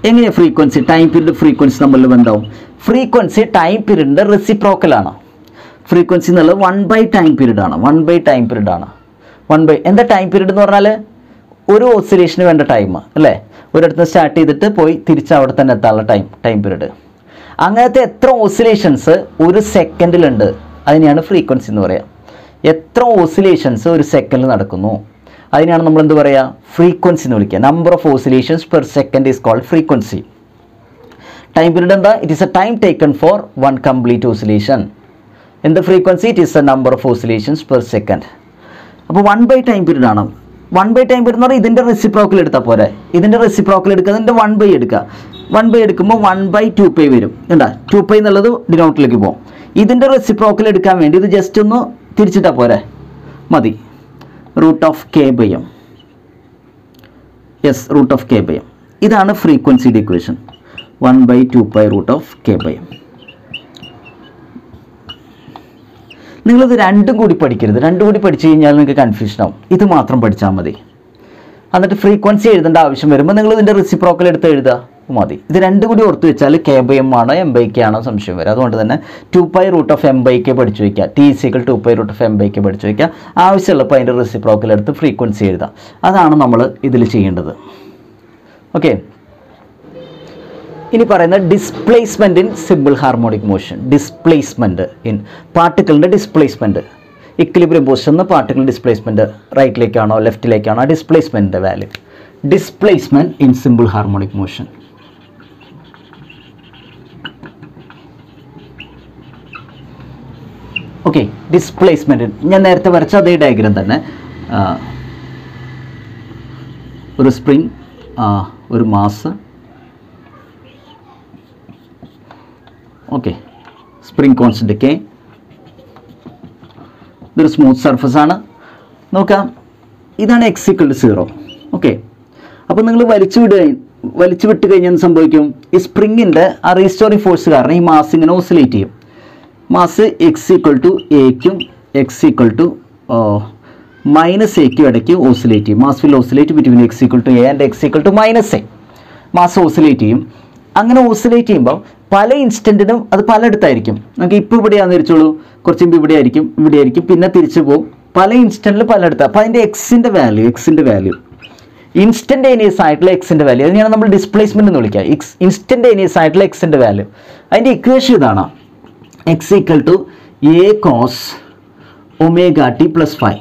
എങ്ങനെയാണ്? ടൈം പീരീഡ് ഫ്രീക്വൻസി തമ്മിൽ ബന്ധവും. ഫ്രീക്വൻസി ടൈം പീരീഡിൻ്റെ റെസിപ്രോക്കലാണ്. ഫ്രീക്വൻസി എന്നുള്ളത് 1/ടൈം പീരീഡ് ആണ്. 1/ടൈം പീരീഡ് ആണ്. എന്താ ടൈം പീരീഡ് എന്ന് പറഞ്ഞാൽ? ഒരു ഓസിലേഷന് വേണ്ട ടൈം അല്ലേ? ഒരിടത്ത് സ്റ്റാർട്ട് ചെയ്തിട്ട് പോയി തിരിച്ച് അവിടെ തന്നെ എത്താനുള്ള ടൈം പീരീഡ്. അങ്ങനത്തെ എത്ര ഓസിലേഷൻസ് ഒരു സെക്കൻഡിലുണ്ട് അതിനെയാണ് ഫ്രീക്വൻസി എന്ന് പറയുക. എത്ര ഓസിലേഷൻസ് ഒരു സെക്കൻഡിൽ നടക്കുന്നു അതിനെയാണ് നമ്മൾ എന്ത് പറയുക? ഫ്രീക്വൻസി എന്ന് വിളിക്കുക. Number of oscillations per second is called frequency. Time period എന്താ? It is a time taken for one complete oscillation. എന്ത് frequency? It is a number of oscillations per second. അപ്പോൾ 1/ടൈം പീരീഡ് ആണ്. 1/ടൈം പീരീഡ് എന്ന് പറഞ്ഞാൽ ഇതിൻ്റെ റെസിപ്രോക്കൽ എടുത്താൽ പോരെ. ഇതിൻ്റെ റെസിപ്രോക്കൽ എടുക്കുക, ഇതിൻ്റെ 1/, എടുക്കുക. 1/, എടുക്കുമ്പോൾ 1/2π വരും. എന്താ? 2π എന്നുള്ളത് ഡിനോട്ടിലേക്ക് പോകും. ഇതിൻ്റെ റെസിപ്രോക്കൽ എടുക്കാൻ വേണ്ടി ഇത് ജസ്റ്റ് ഒന്ന് തിരിച്ചിട്ടാൽ പോരെ, മതി. √k/m. Yes, √k/m. ഇതാണ് ഫ്രീക്വൻസിയുടെ ഇക്വേഷൻ. 1/2π √k/m. നിങ്ങളിത് രണ്ടും കൂടി പഠിക്കരുത്. രണ്ടും കൂടി പഠിച്ചു കഴിഞ്ഞാൽ നിങ്ങൾക്ക് കൺഫ്യൂഷൻ ആവും. ഇത് മാത്രം പഠിച്ചാൽ മതി. എന്നിട്ട് ഫ്രീക്വൻസി എഴുതേണ്ട ആവശ്യം വരുമ്പോൾ നിങ്ങൾ ഇതിൻ്റെ റെസിപ്രോക്കൽ എടുത്ത് എഴുതുക മതി. ഇത് രണ്ടും കൂടി ഓർത്ത് വെച്ചാൽ k/m ആണോ m/k ആണോ സംശയം വരും. അതുകൊണ്ട് തന്നെ 2π√m/k പഠിച്ചു വയ്ക്കുക. t = 2π√m/k പഠിച്ചു വയ്ക്കുക. ആവശ്യമുള്ളപ്പോൾ അതിൻ്റെ റെസിപ്രോക്കൽ എടുത്ത് ഫ്രീക്വൻസി എഴുതാം. അതാണ് നമ്മൾ ഇതിൽ ചെയ്യേണ്ടത്. ഓക്കെ, ഇനി പറയുന്നത് displacement in simple harmonic motion. Displacement in പാർട്ടിക്കിളിൻ്റെ ഡിസ്പ്ലേസ്മെൻറ്റ്, ഇക്വിലിബ്രിയം പൊസിഷൻ നിന്ന് പാർട്ടിക്കിൾ ഡിസ്പ്ലേസ്മെൻറ്റ് റൈറ്റിലേക്കാണോ ലെഫ്റ്റിലേക്കാണോ ഡിസ്പ്ലേസ്മെൻറ്റിൻ്റെ value. Displacement in simple harmonic motion. Okay, displacement ഞാൻ നേരത്തെ വരച്ച അതേ ഡയഗ്രാം തന്നെ. ഒരു സ്പ്രിങ്, ഒരു mass, okay, spring constant K, ഇതൊരു സ്മൂത്ത് സർഫസ് ആണ്. നോക്കാം, ഇതാണ് x = 0. ഓക്കെ, അപ്പോൾ നിങ്ങൾ വലിച്ചു വിട്ട് കഴിഞ്ഞാൽ സംഭവിക്കും, ഈ സ്പ്രിങ്ങിൻ്റെ ആ റീസ്റ്റോറിംഗ് ഫോഴ്സ് കാരണം ഈ മാസ് ഇങ്ങനെ ഓസിലേറ്റ് ചെയ്യും. മാസ് x = a-ക്കും x = -a-ക്കും ഇടയ്ക്ക് ഓസിലേറ്റ് ചെയ്യും. Mass will oscillate between x = a and x = -a. Mass oscillate ചെയ്യും. അങ്ങനെ ഓസിലേറ്റ് ചെയ്യുമ്പോൾ പല ഇൻസ്റ്റൻറ്റിനും അത് പലയിടത്തായിരിക്കും. നമുക്ക് ഇപ്പോൾ ഇവിടെയാണെന്ന് വിചാരിച്ചോളൂ, കുറച്ച് മുമ്പ് ഇവിടെ ആയിരിക്കും, പിന്നെ തിരിച്ചു പോകും. പല ഇൻസ്റ്റൻറ്റിൽ പലയിടത്ത്. അപ്പോൾ അതിൻ്റെ എക്സിൻ്റെ വാല്യൂ ഇൻസ്റ്റൻറ്റേനിയസ് ആയിട്ടുള്ള എക്സിൻ്റെ വാല്യൂ, അതിനെയാണ് നമ്മൾ ഡിസ്പ്ലേസ്മെൻറ്റ് എന്ന് വിളിക്കുക. ഇൻസ്റ്റൻറ്റേനിയസ് ആയിട്ടുള്ള എക്സിൻ്റെ വാല്യൂ. അതിൻ്റെ ഇക്വേഷൻ ഇതാണ്, x = a cos ωt + phi.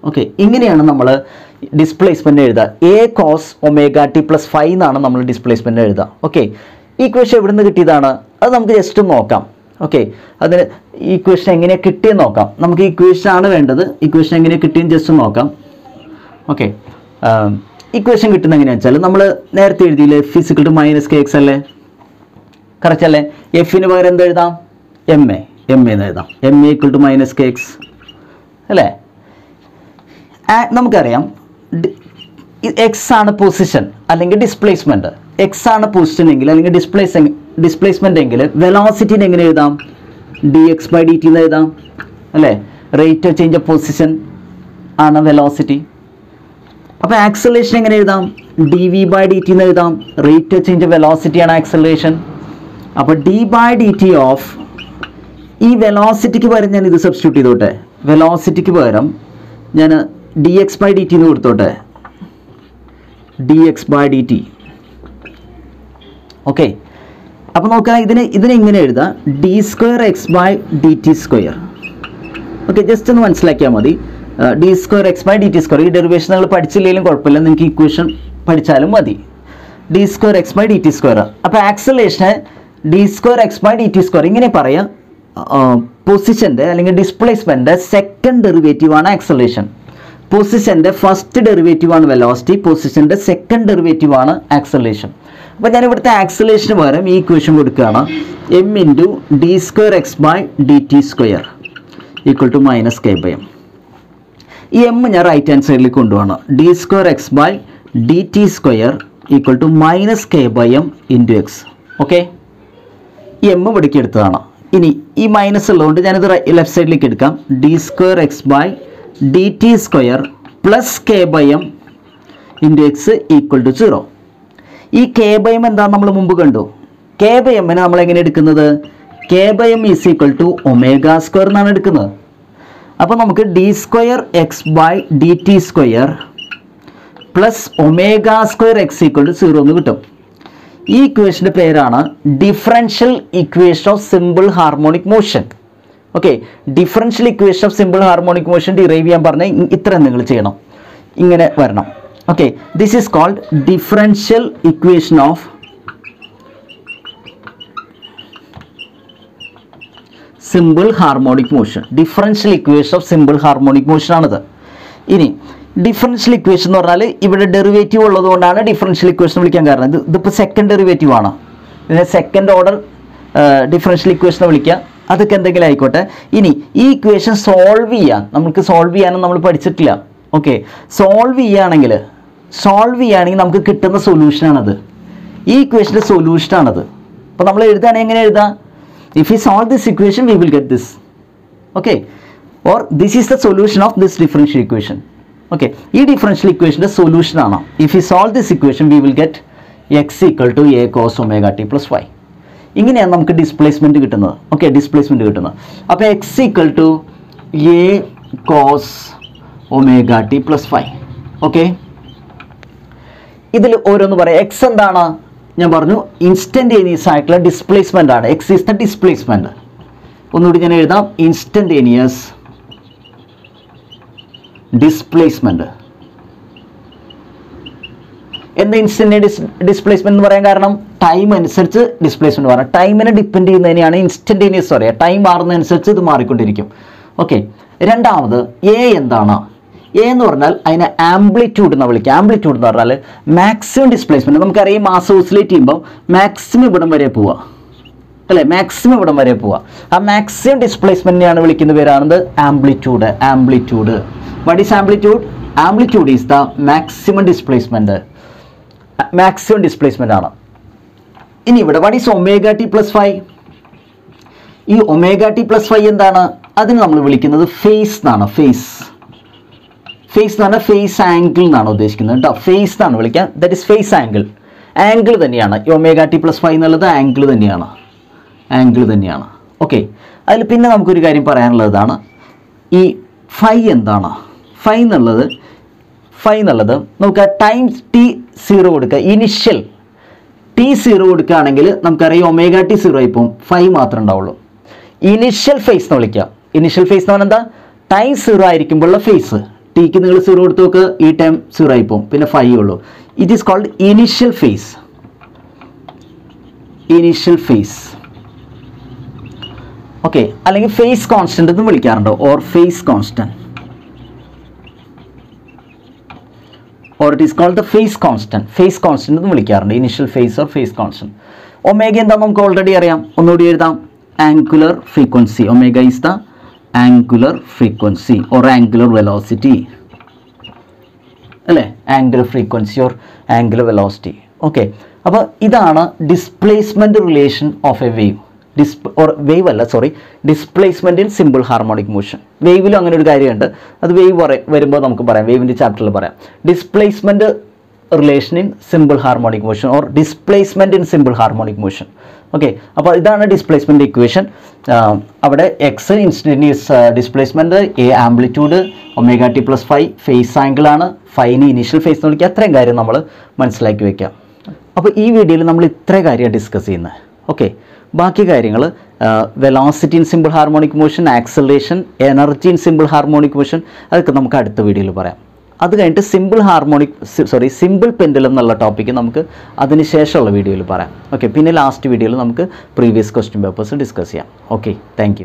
Okay, ഇങ്ങനെയാണ് നമ്മൾ ഡിസ്പ്ലേസ്മെൻറ്റ് എഴുതുക. a cos ωt + phi എന്നാണ് നമ്മൾ ഡിസ്പ്ലേസ്മെൻറ്റ് എഴുതുക. ഓക്കെ, ഈ ഇക്വേഷൻ എവിടെ നിന്ന് കിട്ടിയതാണ് അത് നമുക്ക് ജസ്റ്റ് നോക്കാം. ഓക്കെ, അതിന് ഈ ഇക്വേഷൻ എങ്ങനെയാണ് കിട്ടിയെന്ന് നോക്കാം. നമുക്ക് ഈ ഇക്വേഷൻ ആണ് വേണ്ടത്. ഇക്വേഷൻ എങ്ങനെയാണ് കിട്ടിയെന്ന് ജസ്റ്റ് നോക്കാം. ഓക്കെ, ഇക്വേഷൻ കിട്ടുന്ന എങ്ങനെയാണെന്ന് വെച്ചാൽ നമ്മൾ നേരത്തെ എഴുതിയില്ലേ, f = -kx അല്ലേ, കറക്റ്റ് അല്ലേ? എഫിന് പകരം എന്ത് എഴുതാം? m എന്ന് എഴുതാം. ma = -kx അല്ലേ? നമുക്കറിയാം എക്സ് ആണ് പൊസിഷൻ അല്ലെങ്കിൽ ഡിസ്പ്ലേസ്മെൻറ്റ്. എക്സ് ആണ് പൊസിഷൻ എങ്കിൽ അല്ലെങ്കിൽ ഡിസ്പ്ലേസ്മെൻറ്റ് എങ്കിൽ വെലോസിറ്റിന് എങ്ങനെ എഴുതാം? dx/dt എന്ന് എഴുതാം അല്ലേ? Rate of change of position ആണ് വെലോസിറ്റി. അപ്പോൾ ആക്സലറേഷൻ എങ്ങനെ എഴുതാം? dv/dt എന്ന് എഴുതാം. Rate of change of velocity ആണ് ആക്സലറേഷൻ. അപ്പോൾ d/dt ഓഫ് ഈ വെലോസിറ്റിക്ക് പകരം ഞാൻ ഇത് സബ്സ്റ്റിറ്റ്യൂട്ട് ചെയ്തോട്ടെ. വെലോസിറ്റിക്ക് പകരം ഞാൻ dx/dt എന്ന് കൊടുത്തോട്ടെ. dx/dt. ഓക്കെ, അപ്പോൾ നോക്കാം, ഇതിനെ ഇങ്ങനെ എഴുതാം, d²x/dt². ഓക്കെ, ജസ്റ്റ് ഒന്ന് മനസ്സിലാക്കിയാൽ മതി. d²x/dt². ഈ ഡെറിവേഷൻ നിങ്ങൾ പഠിച്ചില്ലെങ്കിലും കുഴപ്പമില്ല, നിങ്ങൾക്ക് ഇക്വേഷൻ പഠിച്ചാലും മതി. d²x/dt². അപ്പോൾ ആക്സലേഷന് d²x/dt². ഇങ്ങനെ പറയാം, പൊസിഷൻ്റെ അല്ലെങ്കിൽ ഡിസ്പ്ലേസ്മെൻറ്റ് സെക്കൻഡ് ഡെറിവേറ്റീവ് ആണ് ആക്സലേഷൻ. പൊസിഷൻ്റെ ഫസ്റ്റ് ഡെറിവേറ്റീവ് ആണ് വെലോസിറ്റി, പൊസിഷൻ്റെ സെക്കൻഡ് ഡെറിവേറ്റീവ് ആണ് ആക്സലേഷൻ. അപ്പോൾ ഞാൻ ഇവിടുത്തെ ആക്സലേഷന് പകരം ഈ ഇക്വേഷൻ കൊടുക്കുകയാണ്, m × d²x/dt² = -k/m. ഈ m ഞാൻ റൈറ്റ് ഹാൻഡ് സൈഡിലേക്ക് കൊണ്ടുപോകണം. d²x/dt² = -k/m × x. ഓക്കെ, ഈ m ഇവിടേക്ക് എടുത്തതാണ്. ഇനി ഈ മൈനസ് ഉള്ളതുകൊണ്ട് ഞാനിത് ലെഫ്റ്റ് സൈഡിലേക്ക് എടുക്കാം. d²x/dt² + k/m × x = 0. ഈ k/m എന്താ നമ്മൾ മുമ്പ് കണ്ടു. k/m-നെ നമ്മൾ എങ്ങനെ എടുക്കുന്നത്? k/m = ω² എന്നാണ് എടുക്കുന്നത്. അപ്പോൾ നമുക്ക് d²x/dt² + ω²x = 0 എന്ന് കിട്ടും. ഈ ഇക്വേഷൻ്റെ പേരാണ് differential equation of simple harmonic motion. Okay, differential equation of simple harmonic motion derive ചെയ്യാൻ പറഞ്ഞാൽ ഇത്ര നിങ്ങൾ ചെയ്യണം, ഇങ്ങനെ വരണം. Okay, this is called differential equation of simple harmonic motion. Differential equation of simple harmonic motion ആണിത്. ഇനി ഡിഫറൻഷ്യൽ ഇക്വേഷൻ എന്ന് പറഞ്ഞാൽ ഇവിടെ ഡെറിവേറ്റീവ് ഉള്ളതുകൊണ്ടാണ് ഡിഫറൻഷ്യൽ ഇക്വേഷൻ വിളിക്കാൻ കാരണം. ഇതിപ്പോൾ സെക്കൻഡ് ഡെറിവേറ്റീവ് ആണ്. ഇതിനെ സെക്കൻഡ് ഓർഡർ ഡിഫറൻഷ്യൽ ഇക്വേഷൻ വിളിക്കുക. അതൊക്കെ എന്തെങ്കിലും ആയിക്കോട്ടെ. ഇനി ഈ ഇക്വേഷൻ സോൾവ് ചെയ്യാനും നമ്മൾ പഠിച്ചിട്ടില്ല. ഓക്കെ, സോൾവ് ചെയ്യുകയാണെങ്കിൽ നമുക്ക് കിട്ടുന്ന സൊല്യൂഷനാണത്. ഈ ഇക്വേഷൻ്റെ സൊല്യൂഷനാണത്. അപ്പോൾ നമ്മൾ എഴുതുകയാണെങ്കിൽ എങ്ങനെ എഴുതാം? If you solve this equation we will get this. Okay, or this is the solution of this differential equation. Okay, ഈ ഡിഫറൻഷ്യൽ ഇക്വേഷൻ്റെ സൊല്യൂഷൻ ആണ്. If you solve this equation we will get X equal to A cos omega T plus five. ഇങ്ങനെയാണ് നമുക്ക് displacement കിട്ടുന്നത്. Okay, displacement കിട്ടുന്നത്. അപ്പോൾ X equal to A cos omega T plus five. Okay, ഇതിൽ ഓരോന്ന് പറയാം. X എന്താണ്? ഞാൻ പറഞ്ഞു ഇൻസ്റ്റൻറ്റേനിയസ് ആയിട്ടുള്ള ഡിസ്പ്ലേസ്മെൻ്റ് ആണ്. X is the displacement. ഒന്നുകൂടി ഞാൻ എഴുതാം, ഇൻസ്റ്റൻറ്റേനിയസ് ഡിസ്പ്ലേസ്മെൻറ്റ്. എന്താ ഇൻസ്റ്റൻറ്റേനിയസ് ഡിസ്പ്ലേസ്മെൻറ്റ് എന്ന് പറയാൻ കാരണം? ടൈം അനുസരിച്ച് ഡിസ്പ്ലേസ്മെൻറ്റ് പറയാം. ടൈമിനെ ഡിപ്പെൻഡ് ചെയ്യുന്നതിനെയാണ് ഇൻസ്റ്റൻറ്റേനിയസ് പറയുക. ടൈം മാറുന്നതനുസരിച്ച് ഇത് മാറിക്കൊണ്ടിരിക്കും. ഓക്കെ, രണ്ടാമത് എ എന്താണ്? എ എന്ന് പറഞ്ഞാൽ അതിനെ ആംപ്ലിറ്റ്യൂഡ് എന്ന് വിളിക്കുക. ആംപ്ലിറ്റ്യൂഡ് എന്ന് പറഞ്ഞാൽ മാക്സിമം ഡിസ്പ്ലേസ്മെൻറ്റ്. നമുക്കറിയാം മാസ് ഓസിലേറ്റ് ചെയ്യുമ്പോൾ മാക്സിമം ഇവിടം വരെ പോവുക അല്ലേ, മാക്സിമം ഇവിടം വരെ പോവുക. ആ മാക്സിമം ഡിസ്പ്ലേസ്മെൻറ്റിനെയാണ് വിളിക്കുന്ന പേരാണത് amplitude. Amplitude. What is amplitude? Amplitude is the maximum displacement. Maximum displacement ആണ്. ഇനി ഇവിടെ what is omega T plus five? ഈ ഒമേഗ ടി പ്ലസ് ഫൈവ് എന്താണ്? അതിന് നമ്മൾ വിളിക്കുന്നത് ഫേസ് എന്നാണ്. ഫേസ് എന്ന് പറഞ്ഞാൽ ഫേസ് ആംഗിൾ എന്നാണ് ഉദ്ദേശിക്കുന്നത് കേട്ടോ. ഫേസ് എന്നാണ് വിളിക്കുക. That is phase angle. Angle തന്നെയാണ് ഈ ഒമേഗ ടി പ്ലസ് ഫൈവ് എന്നുള്ളത്. ആംഗിൾ തന്നെയാണ്. ആംഗിൾ തന്നെയാണ്. ഓക്കെ, അതിൽ പിന്നെ നമുക്കൊരു കാര്യം പറയാനുള്ളതാണ്, ഈ ഫൈ എന്താണ്? ഫൈ എന്നുള്ളത് നമുക്ക് ടൈം ടി 0 കൊടുക്കുക. ഇനിഷ്യൽ ടി 0 കൊടുക്കുകയാണെങ്കിൽ നമുക്കറിയാം ഒമേഗ ടി 0 ആയി പോകും, ഫൈ മാത്രമേ ഉണ്ടാവുള്ളൂ. ഇനിഷ്യൽ ഫേസ് എന്ന് വിളിക്കുക. ഇനിഷ്യൽ ഫേസ് എന്ന് പറഞ്ഞാൽ എന്താ? Time 0 ആയിരിക്കുമ്പോഴുള്ള face. ടിക്ക് നിങ്ങൾ 0 കൊടുത്ത് നോക്ക്, ഈ ടൈം 0 ആയി പോകും, പിന്നെ ഫൈ ഉള്ളൂ. It is called initial phase. Initial phase. Okay, അല്ലെങ്കിൽ ഫേസ് കോൺസ്റ്റന്റ് എന്ന് വിളിക്കാറുണ്ട്. Or phase constant, or it is called the phase constant. Phase constant എന്ന് വിളിക്കാറുണ്ട്. Initial phase or phase constant. Omega എന്താ നമുക്ക് ഓൾറെഡി അറിയാം. ഒന്നുകൂടി എഴുതാം, angular frequency. Omega is the angular frequency or angular velocity അല്ലേ, angular frequency or angular velocity. Okay, അപ്പോൾ ഇതാണ് displacement relation of a wave. Wave അല്ല, sorry, displacement in simple harmonic motion. വേവിലും അങ്ങനെ ഒരു കാര്യമുണ്ട്, അത് വേവ് വരുമ്പോൾ നമുക്ക് പറയാം, വേവിൻ്റെ ചാപ്റ്ററിൽ പറയാം. Displacement relation in simple harmonic motion or displacement in simple harmonic motion. Okay, അപ്പോൾ ഇതാണ് ഡിസ്പ്ലേസ്മെൻറ്റ് ഇക്വേഷൻ. അവിടെ X instantaneous displacement, A amplitude, omega T plus five phase ആംഗിളാണ്, ഫൈന് ഇനീഷ്യൽ ഫേസ് എന്ന് വിളിക്കുക. അത്രയും കാര്യം നമ്മൾ മനസ്സിലാക്കി വയ്ക്കാം. അപ്പോൾ ഈ വീഡിയോയിൽ നമ്മൾ ഇത്രയും കാര്യമാണ് ഡിസ്കസ് ചെയ്യുന്നത്. ഓക്കെ, ബാക്കി കാര്യങ്ങൾ velocity in simple harmonic motion, acceleration, energy in simple harmonic motion, അതൊക്കെ നമുക്ക് അടുത്ത വീഡിയോയിൽ പറയാം. അത് കഴിഞ്ഞിട്ട് സിമ്പിൾ പെൻഡുലം എന്നുള്ള ടോപ്പിക്ക് നമുക്ക് അതിന് ശേഷമുള്ള വീഡിയോയിൽ പറയാം. ഓക്കെ, പിന്നെ ലാസ്റ്റ് വീഡിയോയിൽ നമുക്ക് പ്രീവിയസ് ക്വസ്റ്റ്യൻ പേപ്പേഴ്സ് ഡിസ്കസ് ചെയ്യാം. Okay, thank you.